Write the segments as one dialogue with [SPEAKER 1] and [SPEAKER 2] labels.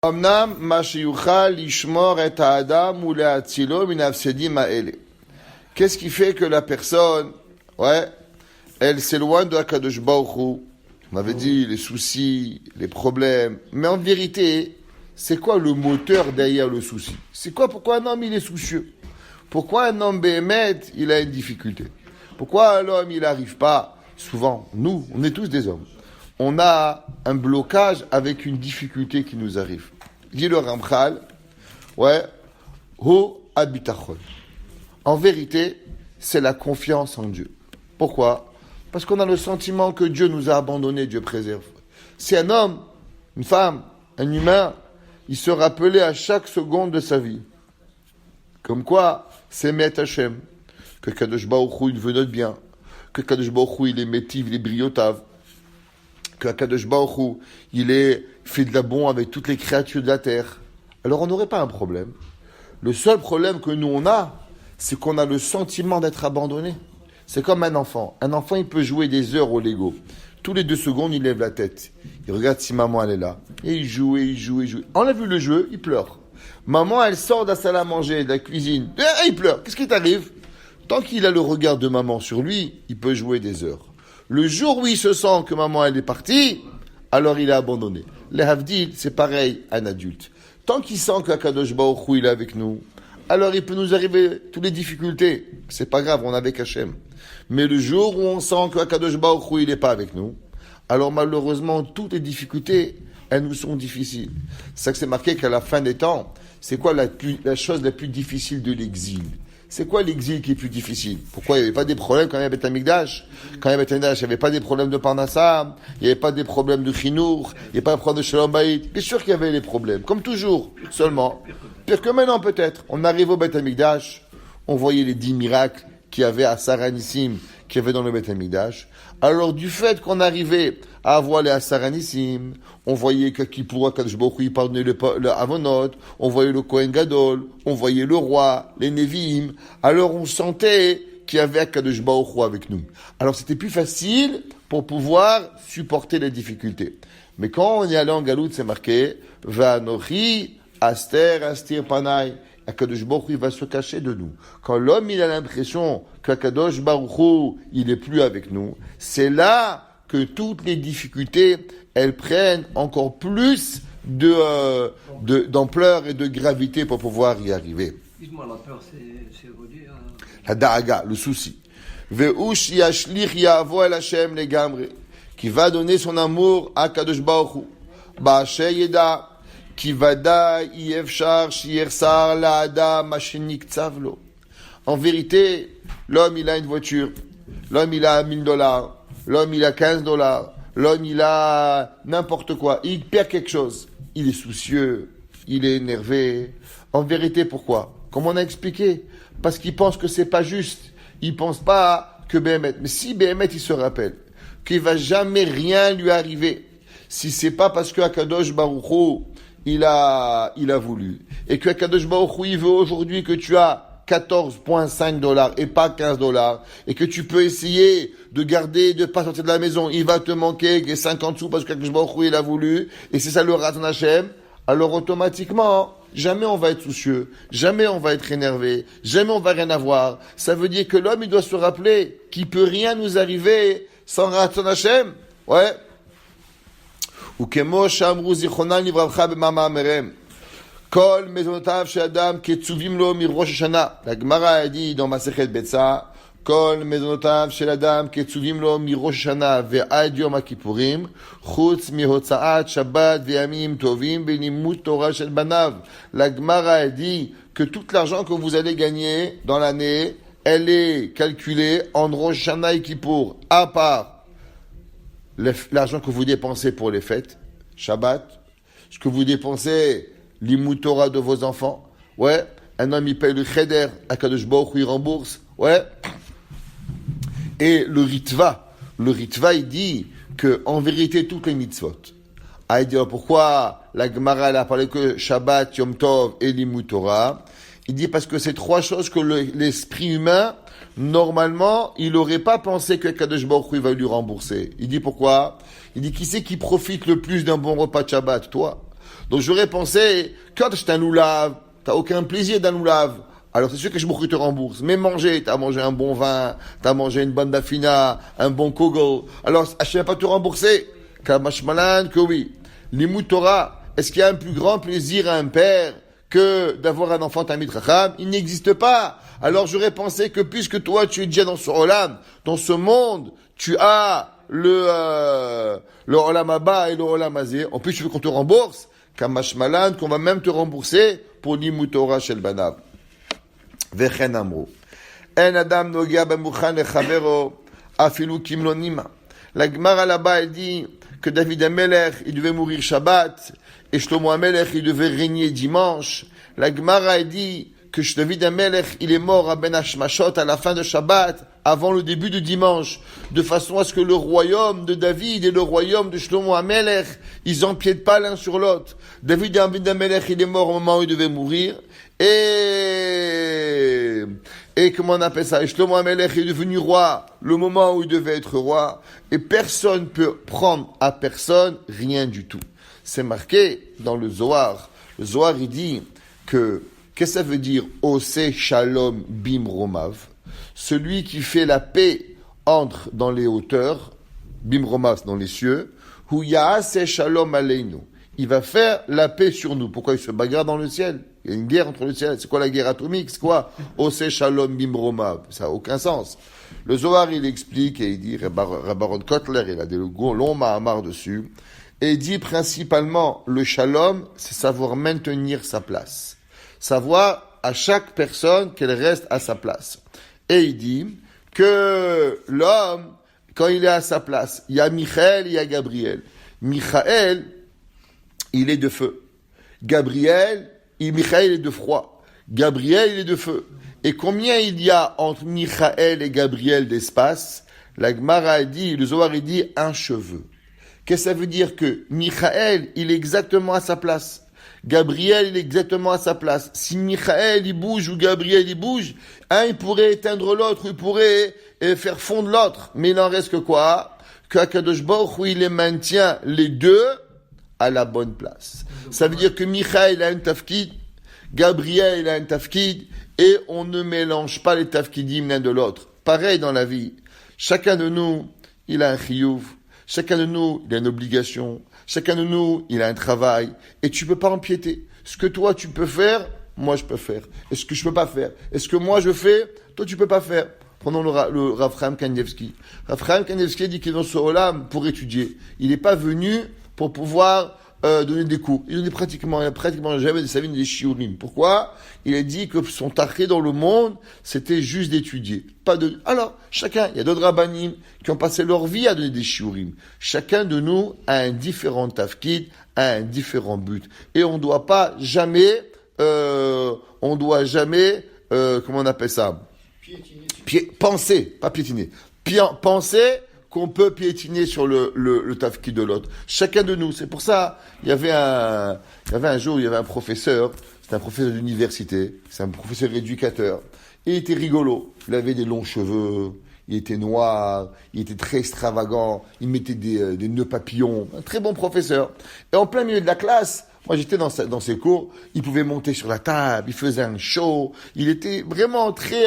[SPEAKER 1] אמנם מה שיוכל לשמור את האדם ולהצילו מן ההפסדים האלה. Qu'est-ce qui fait que la personne, elle s'éloigne de Akadosh Baruch Hu? On avait dit les soucis, les problèmes. Mais en vérité, c'est quoi le moteur derrière le souci? C'est quoi? Pourquoi un homme il est soucieux? Pourquoi un homme béhémet il a une difficulté? Pourquoi l'homme il n'arrive pas? Souvent, nous, on est tous des hommes. On a un blocage avec une difficulté qui nous arrive. Dit le Ramchal, Ho habitachon. En vérité, c'est la confiance en Dieu. Pourquoi? Parce qu'on a le sentiment que Dieu nous a abandonnés, Dieu préserve. Si un homme, une femme, un humain, il se rappelait à chaque seconde de sa vie, comme quoi, c'est Met Hashem, que Kadosh Baruch Hu, il veut notre bien, que Kadosh Baruch Hu, il est métiv, il est briotav, que Kadosh Baruch Hu, il fait de la bon avec toutes les créatures de la terre, alors on n'aurait pas un problème. Le seul problème que nous on a, c'est qu'on a le sentiment d'être abandonné. C'est comme un enfant. Un enfant, il peut jouer des heures au Lego. Tous les 2 secondes, il lève la tête. Il regarde si maman, elle est là. Et il joue, et il joue, et il joue. On a vu le jeu, il pleure. Maman, elle sort de la salle à manger, de la cuisine. Et il pleure. Qu'est-ce qui t'arrive? Tant qu'il a le regard de maman sur lui, il peut jouer des heures. Le jour où il se sent que maman, elle est partie, alors il est abandonné. Les Havdil, c'est pareil, un adulte. Tant qu'il sent qu'Akadosh Baruch Hu, il est avec nous, alors il peut nous arriver toutes les difficultés. C'est pas grave, on est avec Hachem. Mais le jour où on sent qu'Akadosh Baruch Hu, il n'est pas avec nous, alors malheureusement, toutes les difficultés, elles nous sont difficiles. C'est ça que c'est marqué qu'à la fin des temps, c'est quoi la chose la plus difficile de l'exil? C'est quoi l'exil qui est plus difficile? Pourquoi il n'y avait pas des problèmes quand il y avait Beth Amikdash? Quand il y avait Beth Amikdash, il n'y avait pas des problèmes de Parnassa, il n'y avait pas des problèmes de Chinour, il n'y avait pas de problème de Shalom Bayit. Bien sûr qu'il y avait les problèmes, comme toujours, seulement. Pire que maintenant peut-être. On arrive au Beth Amikdash, on voyait les 10 miracles qu'il y avait à Saranissim, qu'il y avait dans le Beth Amikdash. Alors du fait qu'on arrivait à voir les Asaranissim, on voyait que Kippour, Kadosh Baruch Hu, il pardonnait le Avonot, on voyait le Kohen Gadol, on voyait le roi, les Nevi'im, alors on sentait qu'il y avait Kadosh Baruch Hu avec nous. Alors c'était plus facile pour pouvoir supporter les difficultés. Mais quand on est allé en Galout, c'est marqué Vanochi Aster Astir Panay. Akadosh Baruch Hu va se cacher de nous. Quand l'homme il a l'impression qu'Akadosh Baruch Hu il est plus avec nous, c'est là que toutes les difficultés elles prennent encore plus d'ampleur et de gravité pour pouvoir y arriver.
[SPEAKER 2] Dites-moi, la peur, c'est redire.
[SPEAKER 1] La da'aga, le souci. Ve'ush yashlich yavo el Hashem legamre, qui va donner son amour à Akadosh Baruch Hu. Ba'asher yeda. En vérité, l'homme il a une voiture, l'homme il a $1000, l'homme il a $15, l'homme il a n'importe quoi, il perd quelque chose, il est soucieux, il est énervé. En vérité, pourquoi? Comme on a expliqué, parce qu'il pense que c'est pas juste, il pense pas que Béhémet, mais si Béhémet il se rappelle qu'il va jamais rien lui arriver, si c'est pas parce que Akadosh Baruch Hu il a voulu. Et que Kadosh Baruch Hu, il veut aujourd'hui que tu as $14.5 et pas $15. Et que tu peux essayer de garder, de pas sortir de la maison. Il va te manquer les 50 sous parce que Kadosh Baruch Hu, il a voulu. Et c'est ça le Raton Hashem. Alors automatiquement, jamais on va être soucieux. Jamais on va être énervé. Jamais on va rien avoir. Ça veut dire que l'homme, il doit se rappeler qu'il peut rien nous arriver sans Raton Hashem. Ouais. וכמו שאמרו זיכרונם לברכה במאמריהם, כל מזונותיו של אדם קצובים לו מראש השנה. הגמרא a dans מסכת ביצה, כל מזונותיו של אדם קצובים לו מראש השנה ועד יום הכיפורים, חוץ מהוצאת שבת וימים טובים בלימוד תורה של בניו. הגמרא a dit que tout l'argent que vous allez gagner dans l'année, elle est calculée en Rosh Hashanah et Kippour, à part l'argent que vous dépensez pour les fêtes, Shabbat, ce que vous dépensez, l'imout Torah de vos enfants, un homme il paye le cheder, Akadosh Baruch Hu il rembourse, et le Ritva il dit que en vérité toutes les mitzvot, il dit alors pourquoi la Gemara elle a parlé que Shabbat, Yom Tov et l'imout Torah, il dit parce que c'est 3 choses que l'esprit humain normalement, il n'aurait pas pensé que Kadosh Baruch Hu va lui rembourser. Il dit pourquoi? Il dit qui c'est qui profite le plus d'un bon repas de Shabbat? Toi. Donc j'aurais pensé, quand tu achètes un loulav, t'as aucun plaisir d'un loulav. Alors c'est sûr que je te rembourse. Mais manger, t'as mangé un bon vin, t'as mangé une bonne dafina, un bon kogel. Alors je ne vais pas te rembourser. Kamashmalan, que oui. Limut Torah, est-ce qu'il y a un plus grand plaisir à un père que d'avoir un enfant Talmid Chacham? Il n'existe pas. Alors j'aurais pensé que puisque toi tu es déjà dans ce olam, dans ce monde, tu as le olam haba et le olam hazé. En plus tu veux qu'on te rembourse, Kamashmalan, qu'on va même te rembourser pour Limut Torah shel banav. Vechen amru. En adam nogia b'muchan lechavero afilu kimlonima. La Gemara là-bas, elle dit que David Amelech, il devait mourir Shabbat, et Shlomo Amelech, il devait régner dimanche. La Gemara, elle dit que David Amelech, il est mort à Ben Hashmashot à la fin de Shabbat, avant le début de dimanche, de façon à ce que le royaume de David et le royaume de Shlomo Amelech, ils empiètent pas l'un sur l'autre. David Amelech, il est mort au moment où il devait mourir, et comment on appelle ça? Et Shlomo Amelech est devenu roi le moment où il devait être roi. Et personne peut prendre à personne rien du tout. C'est marqué dans le Zohar. Le Zohar, il dit que, qu'est-ce que ça veut dire? Ose Shalom Bim Romav. Celui qui fait la paix entre dans les hauteurs, Bim Romav dans les cieux, Hu Yaase Shalom Aleinu. Il va faire la paix sur nous. Pourquoi il se bagarre dans le ciel? Il y a une guerre entre le ciel. C'est quoi la guerre atomique? C'est quoi? Ose Shalom Bimromav. Ça n'a aucun sens. Le Zohar, il explique et il dit, Rabbaron Kotler, il a des longs mahamar dessus, et il dit principalement, le Shalom, c'est savoir maintenir sa place. Savoir à chaque personne qu'elle reste à sa place. Et il dit que l'homme, quand il est à sa place, il y a Michael, il y a Gabriel. Michael, il est de feu. Michael est de froid. Gabriel, il est de feu. Et combien il y a entre Michael et Gabriel d'espace? La Gemara dit, le Zohar dit un cheveu. Qu'est-ce que ça veut dire? Que Michael, il est exactement à sa place. Gabriel, il est exactement à sa place. Si Michael, il bouge ou Gabriel, il bouge, un, il pourrait éteindre l'autre, il pourrait faire fondre l'autre. Mais il n'en reste que quoi? Qu'Akadosh Baruch Hu, il les maintient les deux à la bonne place. Ça veut dire que Michael a un tafkid, Gabriel a un tafkid, et on ne mélange pas les tafkidim l'un de l'autre. Pareil dans la vie. Chacun de nous, il a un chiyuv. Chacun de nous, il a une obligation. Chacun de nous, il a un travail. Et tu peux pas empiéter. Ce que toi, tu peux faire, moi, je peux faire. Et ce que je peux pas faire. Et ce que moi, je fais, toi, tu peux pas faire. Prenons le Rav Chaim Kanievski. Rav Chaim Kanievski dit qu'il est dans ce olam pour étudier. Il n'est pas venu pour pouvoir donner des cours. Il n'a pratiquement jamais de sa vie des shiurim. Pourquoi? Il a dit que son taché dans le monde, c'était juste d'étudier. Alors, chacun, il y a d'autres rabbanim qui ont passé leur vie à donner des shiurim. Chacun de nous a un différent tafkid, a un différent but. Et on doit jamais, comment on appelle ça? Penser, pas piétiner. Penser qu'on peut piétiner sur le tafkid de l'autre. Chacun de nous. C'est pour ça, il y avait un professeur, c'était un professeur d'université, c'est un professeur éducateur. Et il était rigolo. Il avait des longs cheveux, il était noir, il était très extravagant, il mettait des nœuds papillons. Un très bon professeur. Et en plein milieu de la classe, moi j'étais dans ses cours, il pouvait monter sur la table, il faisait un show, il était vraiment très,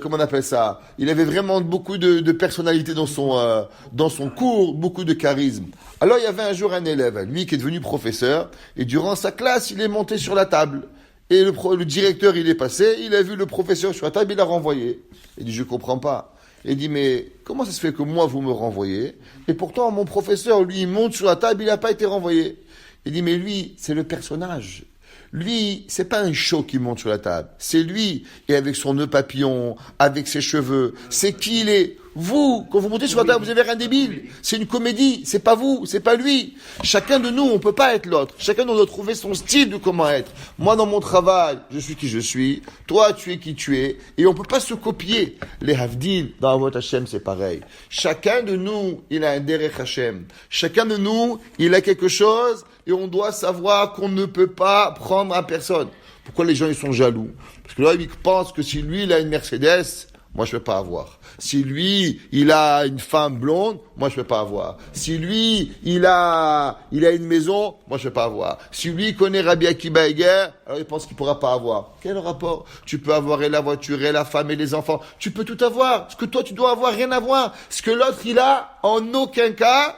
[SPEAKER 1] comment on appelle ça? Il avait vraiment beaucoup de personnalité dans son cours, beaucoup de charisme. Alors il y avait un jour un élève, lui qui est devenu professeur, et durant sa classe, il est monté sur la table. Et le directeur, il est passé, il a vu le professeur sur la table, il l'a renvoyé. Il dit, je comprends pas. Il dit, mais comment ça se fait que moi, vous me renvoyez? Et pourtant, mon professeur, lui, il monte sur la table, il n'a pas été renvoyé. Il dit, mais lui, c'est le personnage. Lui, c'est pas un show qui monte sur la table. C'est lui, et avec son nœud papillon, avec ses cheveux. C'est qui il est. Vous, quand vous montez sur la table, vous avez un débile. C'est une comédie. C'est pas vous, c'est pas lui. Chacun de nous, on peut pas être l'autre. Chacun de nous doit trouver son style de comment être. Moi, dans mon travail, je suis qui je suis. Toi, tu es qui tu es. Et on peut pas se copier. Les Havdil, dans Avot Hashem, c'est pareil. Chacun de nous, il a un Derech Hashem. Chacun de nous, il a quelque chose, et on doit savoir qu'on ne peut pas prendre à personne. Pourquoi les gens, ils sont jaloux? Parce que là, ils pensent que si lui, il a une Mercedes, moi je peux pas avoir. Si lui, il a une femme blonde, moi je peux pas avoir. Si lui, il a une maison, moi je peux pas avoir. Si lui, il connaît Rabbi Akiba Eger, alors il pense qu'il pourra pas avoir. Quel rapport? Tu peux avoir et la voiture, et la femme, et les enfants. Tu peux tout avoir. Ce que toi, tu dois avoir, rien à voir. Ce que l'autre, il a, en aucun cas,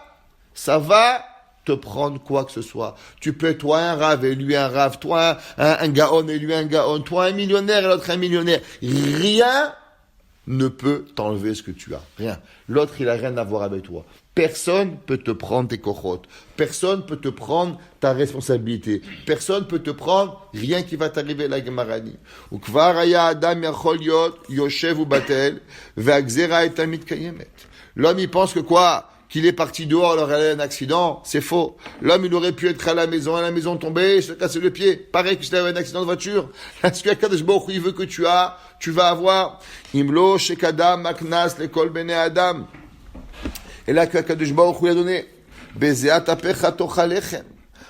[SPEAKER 1] ça va te prendre quoi que ce soit. Tu peux, toi, un rave et lui un rave, toi, un gaon et lui un gaon, toi, un millionnaire et l'autre un millionnaire. Rien ne peut t'enlever ce que tu as. Rien. L'autre, il a rien à voir avec toi. Personne peut te prendre tes cochotes. Personne peut te prendre ta responsabilité. Personne peut te prendre rien qui va t'arriver, la Gemara dit. Ukvar haya adam yachol yot yoshev ubatel ve'agzera et tamid kayemet. L'homme, il pense que quoi? Qu'il est parti dehors, alors il a eu un accident, c'est faux. L'homme, il aurait pu être à la maison tombé, se casser le pied. Pareil que s'il avait un accident de voiture. Est-ce que Kadosh Baruch Hu, il veut que tu vas avoir. Imlo shekadam maknas lekol bene adam. Et là, Kadosh Baruch Hu, il a donné. Bezeat apecha tochalechem.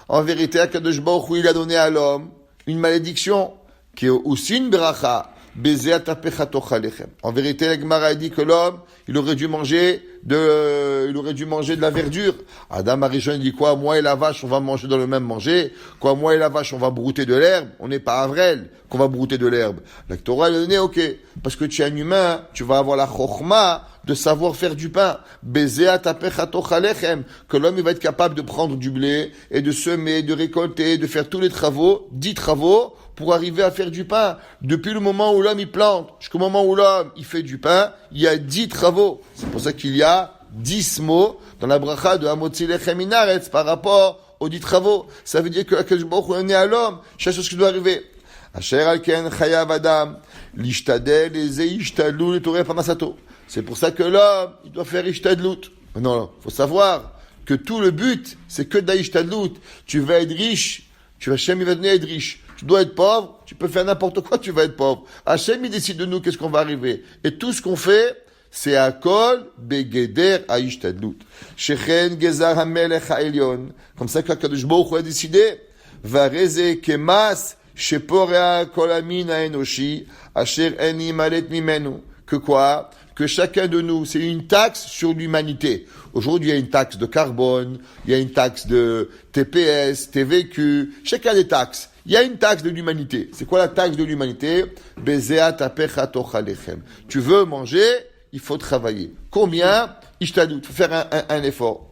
[SPEAKER 1] En vérité, Kadosh Baruch Hu, il a donné à l'homme une malédiction qui est aussi une bracha. Bezeat apecha tochalechem. En vérité, la Gemara dit que l'homme, il aurait dû manger de la verdure. Adam Arishon dit quoi? Moi et la vache, on va manger dans le même manger. Quoi? Moi et la vache, on va brouter de l'herbe. On n'est pas Avrel qu'on va brouter de l'herbe. La Torah, elle a donné, ok. Parce que tu es un humain, tu vas avoir la chokhma de savoir faire du pain. Bezeat apecha tochalechem. Que l'homme, il va être capable de prendre du blé et de semer, de récolter, de faire tous les travaux, 10 travaux, pour arriver à faire du pain. Depuis le moment où l'homme il plante, jusqu'au moment où l'homme il fait du pain, il y a 10 travaux. C'est pour ça qu'il y a 10 mots dans la bracha de Hamotzi lechem min haaretz par rapport aux 10 travaux. Ça veut dire que Akadosh Baruch Hu est né à l'homme, chaque chose qui doit arriver. Asher al ken chayav adam lishtadel eze ishtadlut letoreh parnasato. C'est pour ça que l'homme il doit faire ishtadlut. Non, faut savoir que tout le but c'est que d'ishtadlut. Tu vas être riche, Hachem il va donner être riche. Tu dois être pauvre, tu peux faire n'importe quoi, tu vas être pauvre. Hachem, il décide de nous qu'est-ce qu'on va arriver. Et tout ce qu'on fait, c'est Akol Begeder Aishtadlut. Shechen Gezar HaMelech HaElyon. Comme ça qu'Akadosh Baruch Hu a décidé. Vareze Kemas Sheporea Kol Amin HaEnoshi Asher En Imalet Mimenu. Que quoi? Que chacun de nous, c'est une taxe sur l'humanité. Aujourd'hui, il y a une taxe de carbone, il y a une taxe de TPS, TVQ, chacun des taxes. Il y a une taxe de l'humanité. C'est quoi la taxe de l'humanité? Bezeat apecha tochalechem. Tu veux manger, il faut travailler. Combien? Ishtadlut. Il faut faire un effort.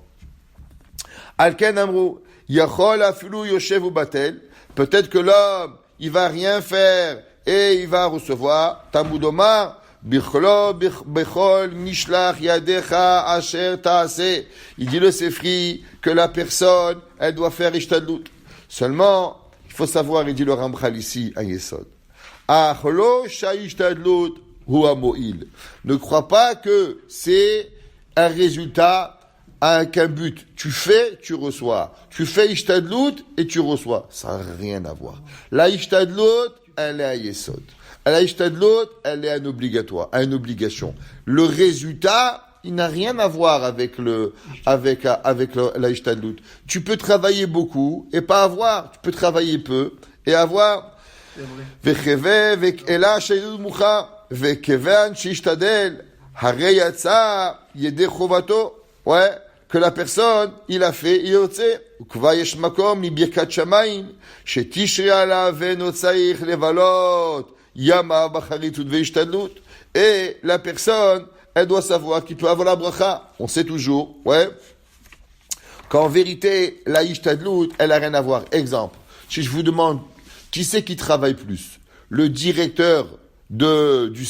[SPEAKER 1] Alken amru, yachol afilu yoshev ubatel. Peut-être que l'homme, il va rien faire et il va recevoir. Talmud Omar, bichlo bechol nishlach yadecha asher taase. Il dit le Sefri que la personne, elle doit faire ishtadlut. Seulement, il faut savoir, il dit le Ramchal ici, à Yesod. Ne crois pas que c'est un résultat qu'un but. Tu fais, tu reçois. Tu fais ishtadlut et tu reçois. Ça n'a rien à voir. La ishtadlut, elle est à Yesod. La ishtadlut, elle est un obligatoire, une obligation. Le résultat, il n'a rien à voir avec la ishtadlut. Tu peux travailler beaucoup et pas avoir. Tu peux travailler peu et avoir. Vecheve vekela sheidud mucha vekevan shishtadel harei yatsa yedei chovato. Ouais, que la personne, il a fait, il yotze. Ukva yesh makom li birkat shamayim shetishri alav ve'no tzarich levalot yama b'charitzut ve'ishtadlut. Et la personne, elle doit savoir qu'il peut avoir la bracha. On sait toujours, ouais, qu'en vérité, la ishtadlut, elle a rien à voir. Exemple, si je vous demande, qui c'est qui travaille plus? Le directeur du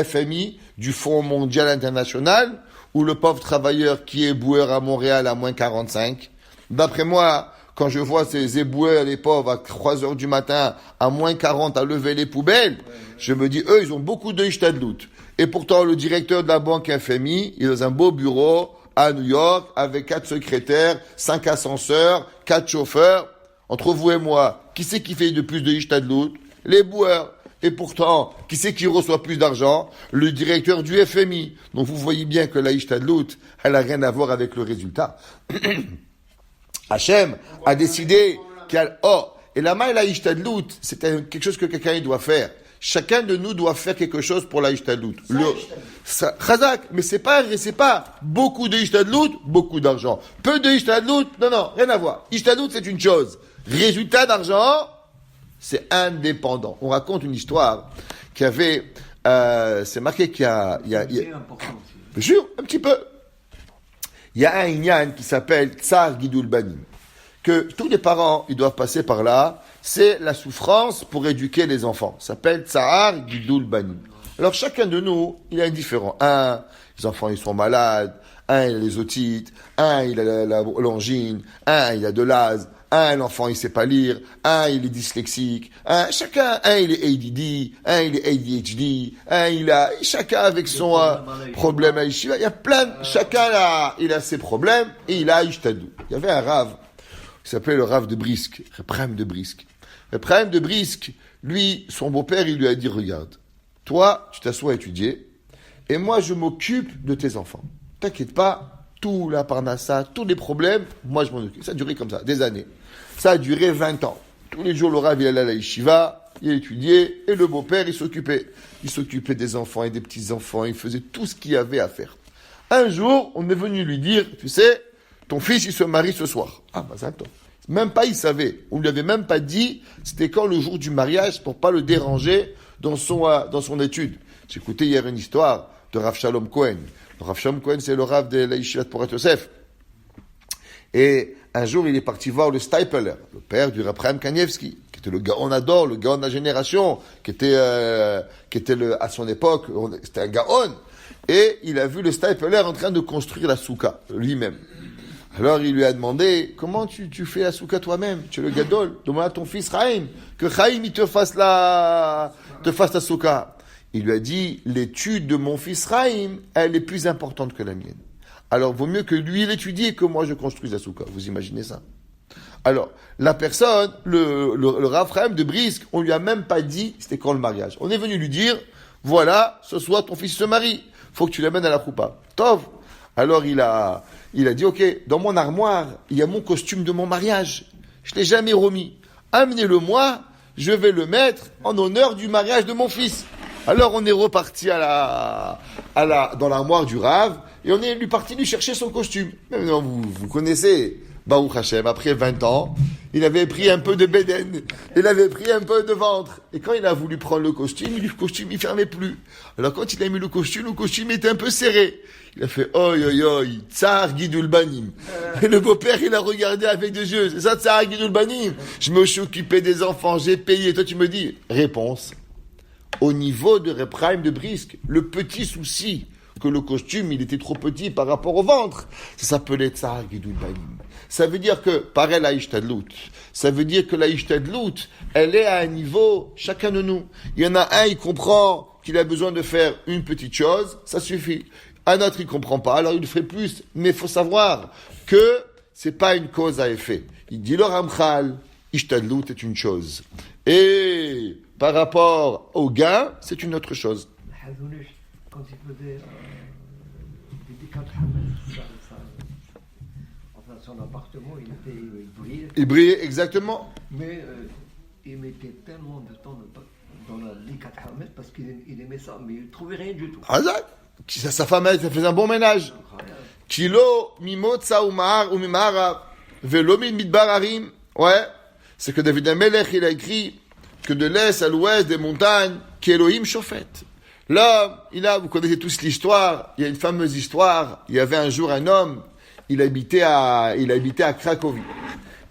[SPEAKER 1] FMI, du Fonds mondial international, ou le pauvre travailleur qui est éboueur à Montréal à moins 45? D'après moi, quand je vois ces éboueurs, les pauvres, à 3 heures du matin, à moins 40, à lever les poubelles, je me dis, eux, ils ont beaucoup de ishtadlut. Et pourtant, le directeur de la banque FMI, il est dans un beau bureau à New York, avec 4 secrétaires, 5 ascenseurs, 4 chauffeurs. Entre vous et moi, qui c'est qui fait de plus de ishtadlut? Les boueurs. Et pourtant, qui c'est qui reçoit plus d'argent? Le directeur du FMI. Donc vous voyez bien que la ishtadlut, elle a rien à voir avec le résultat. Hachem a décidé qu'elle... Oh, et la main, la ishtadlut, c'est quelque chose que quelqu'un doit faire. chacun de nous doit faire quelque chose pour la Ishtadlout. Chazak, mais c'est pas beaucoup de Ishtadlout, beaucoup d'argent. Peu de Ishtadlout, non, rien à voir. Ishtadlout, c'est une chose. Résultat d'argent, c'est indépendant. On raconte une histoire qui avait, c'est marqué qu'il y a
[SPEAKER 2] C'est important aussi.
[SPEAKER 1] je jure, un petit peu. Il y a un Inyan qui s'appelle Tsar Gidul Banim, que tous les parents, ils doivent passer par là. C'est la souffrance pour éduquer les enfants. Ça s'appelle Tsar Gidul Banim. Alors chacun de nous, il est indifférent. Un, les enfants, ils sont malades. Un, il a les otites. Un, il a l'angine. Un, il a de l'asthme. Un, l'enfant, il sait pas lire. Un, il est dyslexique. Un, il est ADD. Un, il est ADHD. Chacun avec son problème à Yeshiva. Il y a chacun il a ses problèmes et il a Ishtadou. Il y avait un rave qui s'appelait le rave de Brisk. Reprem de Brisk. Reprem de Brisk, lui, son beau-père, il lui a dit, regarde, toi, tu t'assois à étudier et moi, je m'occupe de tes enfants. T'inquiète pas, tout la parnassa, tous les problèmes, moi je m'en occupe. Ça a duré comme ça, des années. Ça a duré 20 ans. Tous les jours, le Rav, il allait à la yeshiva, il étudiait, et le beau-père, il s'occupait. Il s'occupait des enfants et des petits-enfants, il faisait tout ce qu'il y avait à faire. Un jour, on est venu lui dire, tu sais, ton fils, il se marie ce soir. Ah, bah ça, même pas, il savait. On lui avait même pas dit, c'était quand le jour du mariage, pour pas le déranger dans son étude. J'ai écouté hier une histoire de Rav Shalom Cohen. Le Rav Shalom Cohen, c'est le Rav de la Yeshivat Porat Yosef. Et un jour, il est parti voir le Steipeler, le père du Rav Chaim Kanievski, qui était le Gaon Ador, le Gaon de la génération, qui était à son époque, c'était un Gaon. Et il a vu le Steipeler en train de construire la souka, lui-même. Alors il lui a demandé, comment tu fais la souka toi-même? Tu es le Gadol, demande à ton fils Chaim, que Chaim il te fasse la souka. Il lui a dit, l'étude de mon fils Chaim, elle est plus importante que la mienne. Alors, vaut mieux que lui l'étudie et que moi je construise la souka. Vous imaginez ça? Alors, la personne, le Rav Chaim de Brisk, on lui a même pas dit, c'était quand le mariage. On est venu lui dire, voilà, ce soir ton fils se marie. Faut que tu l'amènes à la choupa. Tov. Alors il a dit, ok, dans mon armoire, il y a mon costume de mon mariage. Je l'ai jamais remis. Amenez-le-moi, je vais le mettre en honneur du mariage de mon fils. Alors on est reparti dans l'armoire du Rav, et on est parti lui chercher son costume. Maintenant, vous connaissez, Baruch Hashem, après 20 ans, il avait pris un peu de béden, il avait pris un peu de ventre. Et quand il a voulu prendre le costume, il fermait plus. Alors quand il a mis le costume était un peu serré. Il a fait, oi, tsar Gidul Banim. Et le beau-père, il a regardé avec des yeux. C'est ça, tsar Gidul Banim? Je me suis occupé des enfants, j'ai payé. Toi, tu me dis, réponse. Au niveau de Repraim de Brisk, le petit souci que le costume, il était trop petit par rapport au ventre, ça s'appelait Tsar Gidul Banim. Ça veut dire que, pareil la Ishtadlout, ça veut dire que la Ishtadlout, elle est à un niveau, chacun de nous. Il y en a un, il comprend qu'il a besoin de faire une petite chose, ça suffit. Un autre, il comprend pas, alors il le fait plus. Mais il faut savoir que c'est pas une cause à effet. Il dit le Ramchal, Ishtadlout est une chose. Et par rapport au gain, c'est une autre chose.
[SPEAKER 2] Hazoulish, quand il faisait des 4 hamels, enfin son appartement, il brillait.
[SPEAKER 1] Il brillait, exactement.
[SPEAKER 2] Mais il mettait tellement de temps dans les 4 hamels parce qu'il aimait ça, mais il ne trouvait rien du tout.
[SPEAKER 1] Sa femme, elle faisait un bon ménage. Kilo, mimotza umar umimara, velo min midbar harim. Ouais, c'est que David Amelech, il a écrit que de l'est à l'ouest des montagnes, qu'Elohim chauffette. Là, vous connaissez tous l'histoire, il y a une fameuse histoire, il y avait un jour un homme, il habitait à Cracovie.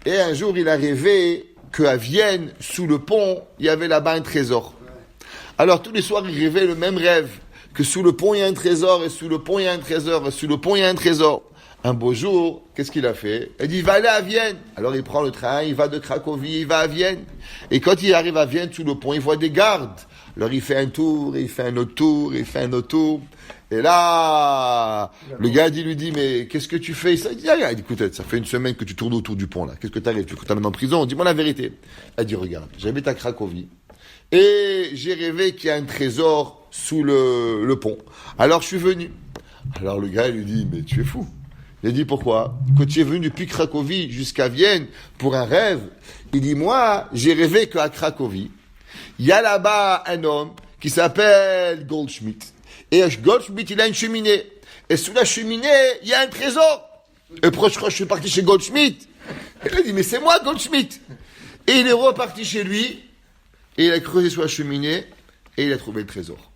[SPEAKER 1] Et un jour, il a rêvé qu'à Vienne, sous le pont, il y avait là-bas un trésor. Alors, tous les soirs, il rêvait le même rêve, que sous le pont, il y a un trésor, et sous le pont, il y a un trésor, et sous le pont, il y a un trésor. Un beau jour, qu'est-ce qu'il a fait? Il dit, va aller à Vienne. Alors il prend le train, il va de Cracovie, il va à Vienne. Et quand il arrive à Vienne, sous le pont, il voit des gardes. Alors il fait un tour, il fait un autre tour, il fait un autre tour. Et là, le gars, il lui dit, mais qu'est-ce que tu fais? Il dit, regarde, écoute, ça fait une semaine que tu tournes autour du pont, là. Qu'est-ce que t'arrives? Tu t'amènes en prison? Dis-moi la vérité. Il dit, regarde, j'habite à Cracovie. Et j'ai rêvé qu'il y a un trésor sous le pont. Alors je suis venu. Alors le gars, il lui dit, mais tu es fou. Il a dit, pourquoi? Quand tu es venu depuis Cracovie jusqu'à Vienne pour un rêve, il dit, moi, j'ai rêvé qu'à Cracovie, Il y a là-bas un homme qui s'appelle Goldschmidt. Et Goldschmidt, il a une cheminée. Et sous la cheminée, il y a un trésor. Et proche, je suis parti chez Goldschmidt. Et il a dit, mais c'est moi, Goldschmidt. Et il est reparti chez lui. Et il a creusé sous la cheminée. Et il a trouvé le trésor.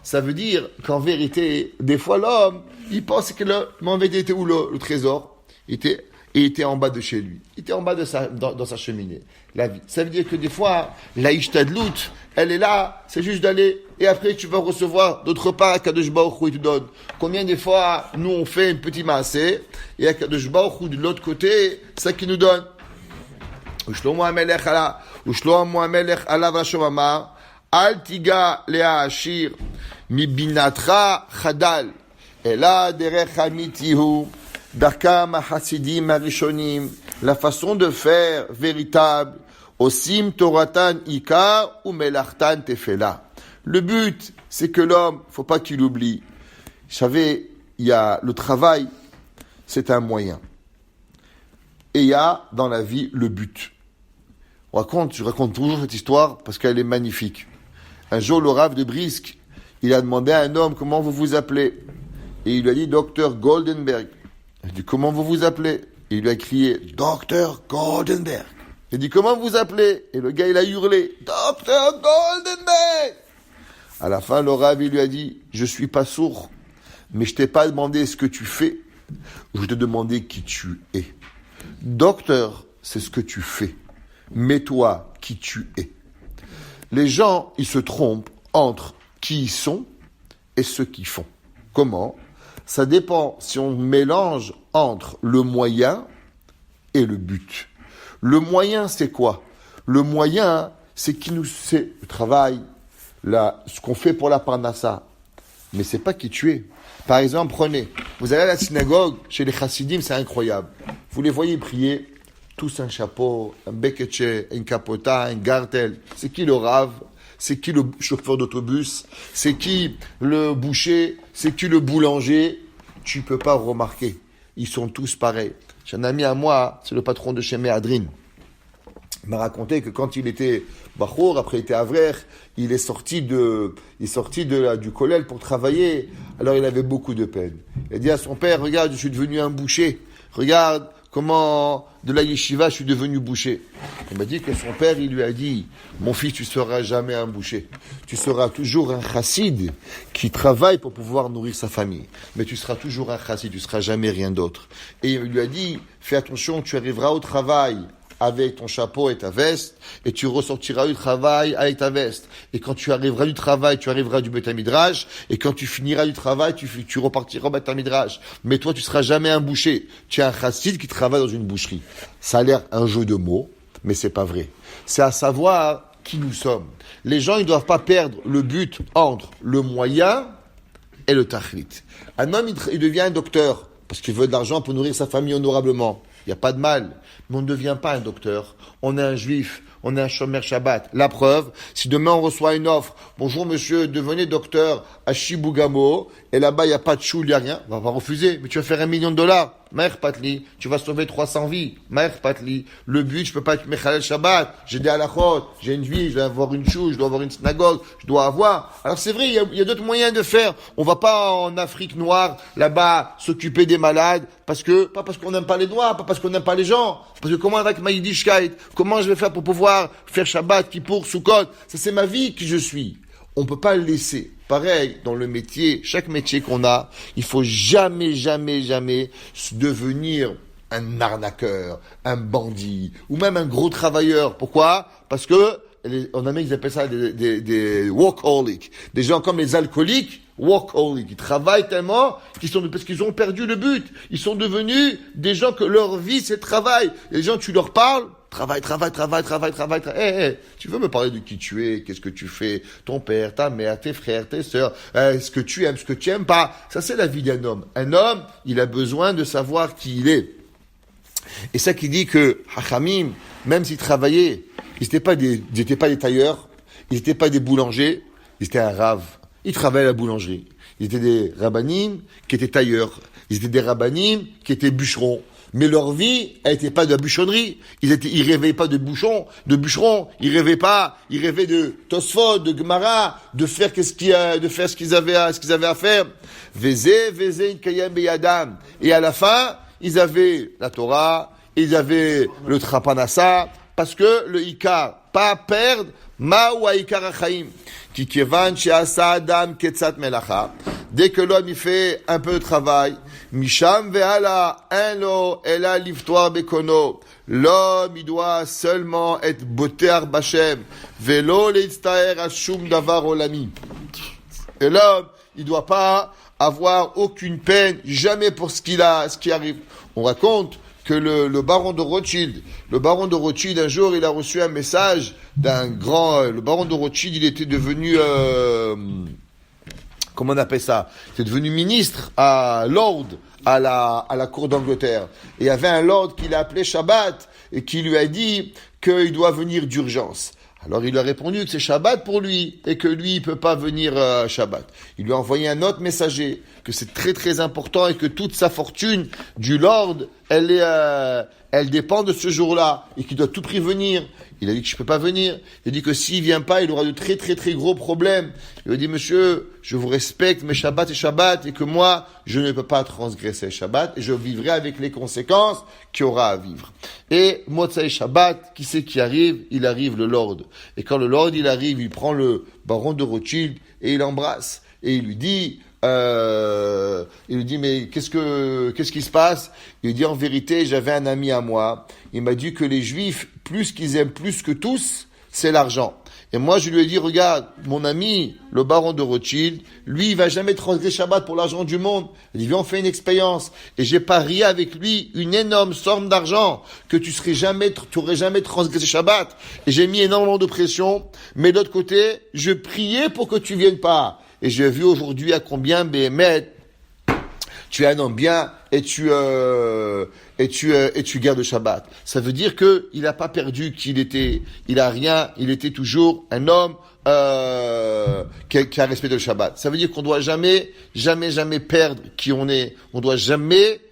[SPEAKER 1] Ça veut dire qu'en vérité, des fois, l'homme, il pense que en vérité, était où le trésor? Il était en bas de chez lui. Il était en bas dans sa cheminée. La vie. Ça veut dire que des fois, la ishtadlout, elle est là, c'est juste d'aller, et après tu vas recevoir d'autre part, Kadosh Baruch Hu, il te donne. Combien des fois, nous on fait un petit maasé, et Kadosh Baruch Hu, de l'autre côté, c'est ça qui nous donne. Ushlomo HaMelech alav Hashem amar, al tiga lea ashir, mi binatra chadal, ela derech amitihu, Darkam Hasidim Harishonim, la façon de faire véritable, Osim Toratan Ikar ou Melachtan Tefela. Le but, c'est que l'homme, faut pas qu'il oublie. Vous savez, il y a le travail, c'est un moyen. Et il y a dans la vie le but. Je raconte toujours cette histoire parce qu'elle est magnifique. Un jour, le Rav de Brisk, il a demandé à un homme comment vous vous appelez. Et il lui a dit Dr Goldenberg. Il a dit, comment vous vous appelez? Et il lui a crié, Dr Goldenberg. Il a dit, comment vous appelez? Et le gars, il a hurlé, Dr Goldenberg. À la fin, le Rav, il lui a dit, je suis pas sourd, mais je t'ai pas demandé ce que tu fais, je t'ai demandé qui tu es. Docteur, c'est ce que tu fais, mais toi, qui tu es. Les gens, ils se trompent entre qui ils sont et ce qu'ils font. Comment? Ça dépend si on mélange entre le moyen et le but. Le moyen, c'est quoi? Le moyen, c'est le travail, ce qu'on fait pour la parnassa. Mais c'est pas qui tu es. Par exemple, vous allez à la synagogue, chez les chassidim, c'est incroyable. Vous les voyez prier, tous un chapeau, un beketche, un capota, un gartel. C'est qui le rave? C'est qui le chauffeur d'autobus? C'est qui le boucher? C'est qui le boulanger? Tu peux pas remarquer. Ils sont tous pareils. J'ai un ami à moi, c'est le patron de chez Méadrine. Il m'a raconté que quand il était Bachour, après il était Avrer, il est sorti du collège pour travailler. Alors il avait beaucoup de peine. Il a dit à son père, regarde, je suis devenu un boucher. Regarde comment de la yeshiva je suis devenu boucher. Il m'a dit que son père, il lui a dit, mon fils, tu seras jamais un boucher. Tu seras toujours un chassid qui travaille pour pouvoir nourrir sa famille. Mais tu seras toujours un chassid, tu seras jamais rien d'autre. Et il lui a dit, fais attention, tu arriveras au travail avec ton chapeau et ta veste, et tu ressortiras du travail avec ta veste. Et quand tu arriveras du travail, tu arriveras du Beth Midrash, et quand tu finiras du travail, tu repartiras au Beth Midrash. Mais toi, tu seras jamais un boucher. Tu es un chassid qui travaille dans une boucherie. Ça a l'air un jeu de mots, mais c'est pas vrai. C'est à savoir qui nous sommes. Les gens, ils doivent pas perdre le but entre le moyen et le tachlit. Un homme, il devient un docteur, parce qu'il veut de l'argent pour nourrir sa famille honorablement. Il n'y a pas de mal. Mais on ne devient pas un docteur. On est un juif. On est un shomer Shabbat. La preuve, si demain on reçoit une offre, bonjour monsieur, devenez docteur à Shibugamo, et là-bas il n'y a pas de chou, il n'y a rien, on va pas refuser. Mais tu vas faire $1 million. Maher Patli, tu vas sauver 300 vies. Maher Patli, le but, je peux pas être Mechalel Shabbat. J'ai des halachot, j'ai une vie, je dois avoir une chou, je dois avoir une synagogue, je dois avoir. Alors c'est vrai, il y a d'autres moyens de faire. On va pas en Afrique noire, là-bas, s'occuper des malades, pas parce qu'on n'aime pas les noirs, pas parce qu'on n'aime pas les gens, parce que comment avec ma Yiddishkeit, comment je vais faire pour pouvoir faire Shabbat, Kippour, Sukkot, ça c'est ma vie qui je suis. On peut pas le laisser. Pareil, dans le métier, chaque métier qu'on a, il faut jamais devenir un arnaqueur, un bandit, ou même un gros travailleur. Pourquoi? Parce que, en Amérique, ils appellent ça des workaholics. Des gens comme les alcooliques, workaholics. Ils travaillent tellement parce qu'ils ont perdu le but. Ils sont devenus des gens que leur vie, c'est le travail. Les gens, tu leur parles, travail. Tu veux me parler de qui tu es, qu'est-ce que tu fais, ton père, ta mère, tes frères, tes sœurs, ce que tu aimes pas. Ça, c'est la vie d'un homme. Un homme, il a besoin de savoir qui il est. Et ça qui dit que Hachamim, même s'ils travaillaient, ils n'étaient pas des tailleurs, ils n'étaient pas des boulangers, ils étaient un rave. Ils travaillaient à la boulangerie. Ils étaient des rabbanim qui étaient tailleurs. Ils étaient des rabbanim qui étaient bûcherons. Mais leur vie, elle n'était pas de la bûcheronnerie. Ils rêvaient pas de bûcherons, ils rêvaient de Tosfot, de Gemara, de faire ce qu'ils avaient à faire. Vezé, Kayem Beyadam. Et à la fin, ils avaient la Torah, ils avaient le Trapanassa, parce que le Ikar, pas perdre, ma ou Ikar Achaim. Ki kevan she'asa adam ketzat melacha. Dès que l'homme il fait un peu de travail, misham ve'ala en lo ela liftoar bekono. L'homme il doit seulement être botear b'Hashem velo leitztaer al shum davar olami. Et l'homme il doit pas avoir aucune peine jamais pour ce qui arrive. On raconte que le baron de Rothschild, un jour, il a reçu un message d'un grand, le baron de Rothschild, il était devenu, comment on appelle ça? Il était devenu ministre lord à la cour d'Angleterre. Et il y avait un lord qui l'a appelé Shabbat et qui lui a dit qu'il doit venir d'urgence. Alors il lui a répondu que c'est Shabbat pour lui et que lui il peut pas venir Shabbat. Il lui a envoyé un autre messager que c'est très très important et que toute sa fortune du Lord elle dépend de ce jour-là et qu'il doit tout prix venir. Il a dit que je peux pas venir. Il a dit que s'il vient pas, il aura de très très très gros problèmes. Il a dit monsieur, je vous respecte, mais Shabbat est Shabbat et que moi je ne peux pas transgresser Shabbat et je vivrai avec les conséquences qu'il y aura à vivre. Et Motzai Shabbat, qui c'est qui arrive? Il arrive le Lord. Et quand le Lord il arrive, il prend le baron de Rothschild et il l'embrasse et il lui dit mais qu'est-ce qui se passe? Il lui dit en vérité, j'avais un ami à moi, il m'a dit que les Juifs, plus qu'ils aiment plus que tous, c'est l'argent. Et moi je lui ai dit, regarde, mon ami, le baron de Rothschild, lui il va jamais transgresser Shabbat pour l'argent du monde. Il dit, viens on fait une expérience. Et j'ai parié avec lui une énorme somme d'argent que tu aurais jamais transgressé Shabbat. Et j'ai mis énormément de pression, mais d'autre côté, je priais pour que tu viennes pas. Et j'ai vu aujourd'hui à combien Béhémet, tu es un homme bien et tu gardes Shabbat. Ça veut dire que il a pas perdu il était toujours un homme qui a respecté le Shabbat. Ça veut dire qu'on doit jamais perdre qui on est. On doit jamais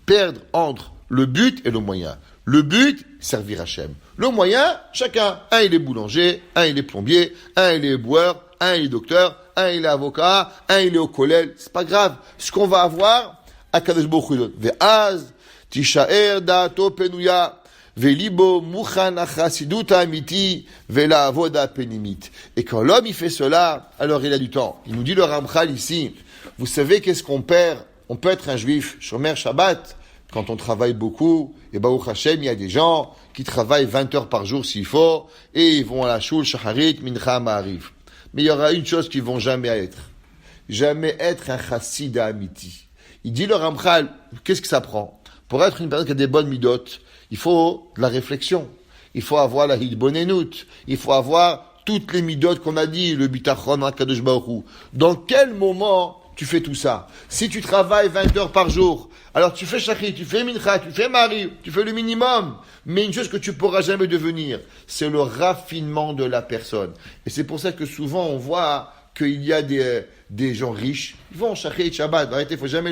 [SPEAKER 1] perdre entre le but et le moyen. Le but, servir Hachem. Le moyen, chacun. Un il est boulanger, un il est plombier, un il est éboueur, un il est docteur, un il est avocat, un il est au collège, c'est pas grave. Ce qu'on va avoir, Akadosh Baruch Hu, ve'az tishaer da'ato penuya ve'libo muchan achasidut amiti ve'la avoda penimit. Et quand l'homme il fait cela, alors il a du temps. Il nous dit le Ramchal ici, vous savez qu'est-ce qu'on perd? On peut être un juif, shomer Shabbat, quand on travaille beaucoup, et Baruch Hashem, il y a des gens qui travaillent 20 heures par jour s'il faut, et ils vont à la shul, shacharit, mincha, ma'ariv. Mais il y aura une chose qu'ils vont jamais être un chassid amiti. Il dit le Ramchal, qu'est-ce que ça prend? Pour être une personne qui a des bonnes midot, il faut de la réflexion, il faut avoir la hitbonenut, il faut avoir toutes les midot qu'on a dit, le bitachon, HaKadosh Baruch Hu. Dans quel moment tu fais tout ça? Si tu travailles 20 heures par jour, alors tu fais shachrit, tu fais mincha, tu fais mari, tu fais le minimum. Mais une chose que tu pourras jamais devenir, c'est le raffinement de la personne. Et c'est pour ça que souvent on voit qu'il y a des gens riches, ils vont shachrit, Shabbat, arrêtez, faut jamais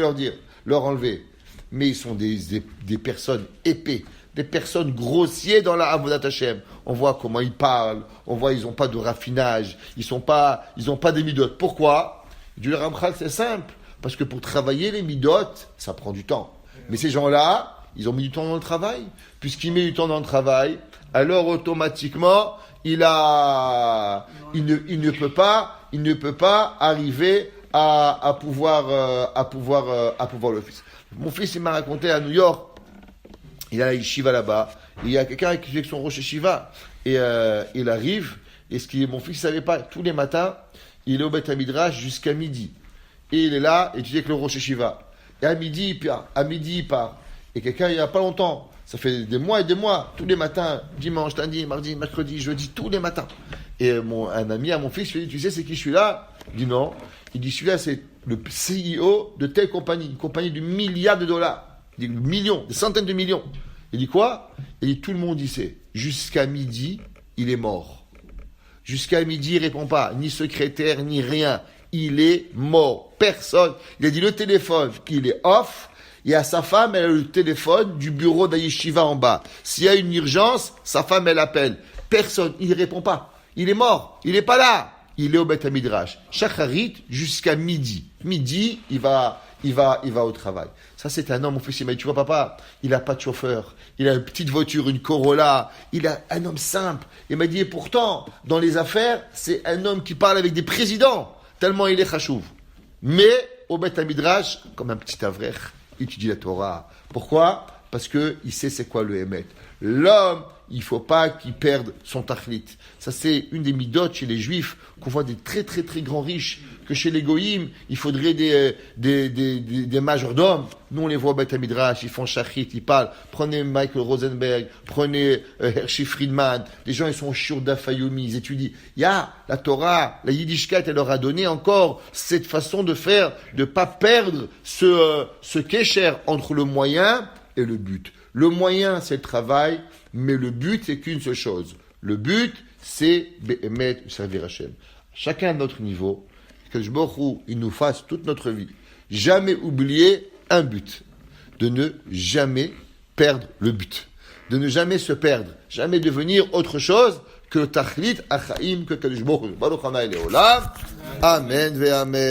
[SPEAKER 1] leur enlever. Mais ils sont des personnes épais, des personnes grossiers dans la Avodat Hashem. On voit comment ils parlent, on voit ils ont pas de raffinage, ils ont pas des midot. Pourquoi? Du Ramchal, c'est simple. Parce que pour travailler les midot, ça prend du temps. Mais ces gens-là, ils ont mis du temps dans le travail. Puisqu'il met du temps dans le travail, alors automatiquement, il ne peut pas arriver à pouvoir le faire. Mon fils, il m'a raconté à New York, il a la yeshiva là-bas, il y a quelqu'un qui fait son rosh yeshiva, et il arrive, et mon fils savait pas, tous les matins, il est au Beth Midrash jusqu'à midi. Et il est là, étudier avec le Rosh Yeshiva. Et à midi, il part. Et quelqu'un, il n'y a pas longtemps, ça fait des mois et des mois, tous les matins, dimanche, lundi, mardi, mercredi, jeudi, tous les matins. Et un ami à mon fils lui dit, tu sais, c'est qui celui-là? Il dit non. Il dit, celui-là, c'est le CEO de telle compagnie, une compagnie de milliards de dollars. Il dit, millions, des centaines de millions. Il dit quoi? Il dit, tout le monde y sait. Jusqu'à midi, il est mort. Jusqu'à midi, il répond pas, ni secrétaire, ni rien. Il est mort. Personne. Il a dit le téléphone, il est off. Et à sa femme, elle a le téléphone du bureau d'Ayeshiva en bas. S'il y a une urgence, sa femme, elle appelle. Personne, il ne répond pas. Il est mort, il n'est pas là. Il est au Beth Midrash. Shacharit jusqu'à midi. Midi, il va au travail. Ça, c'est un homme, mon fils, il m'a dit, tu vois, papa, il n'a pas de chauffeur. Il a une petite voiture, une Corolla. Il a un homme simple. Il m'a dit, et pourtant, dans les affaires, c'est un homme qui parle avec des présidents, tellement il est chachouv. Mais, au Beth Midrash, comme un petit avrer, il étudie la Torah. Pourquoi? Parce qu'il sait c'est quoi le Hémet. L'homme, il ne faut pas qu'il perde son tachlit. Ça, c'est une des midotes chez les juifs, qu'on voit des très très très grands riches, que chez les goïms, il faudrait des majordomes. Nous, on les voit au Beth Midrash, ils font shachit, ils parlent. Prenez Michael Rosenberg, prenez Hershey Friedman. Les gens, ils sont chiour d'Afayomi, ils étudient. Il y a la Torah, la Yiddishkeit, elle leur a donné encore cette façon de faire, de pas perdre ce kécher entre le moyen et le but. Le moyen, c'est le travail, mais le but, c'est qu'une seule chose. Le but, c'est Be'emet, servir Hachem. Chacun à notre niveau, que je il nous fasse toute notre vie. Jamais oublier un but. De ne jamais perdre le but. De ne jamais se perdre. Jamais devenir autre chose que le Tachlit Achaim, que Kadosh Baruch Hu. Baruch Hanai Leolam. Amen ve Amen.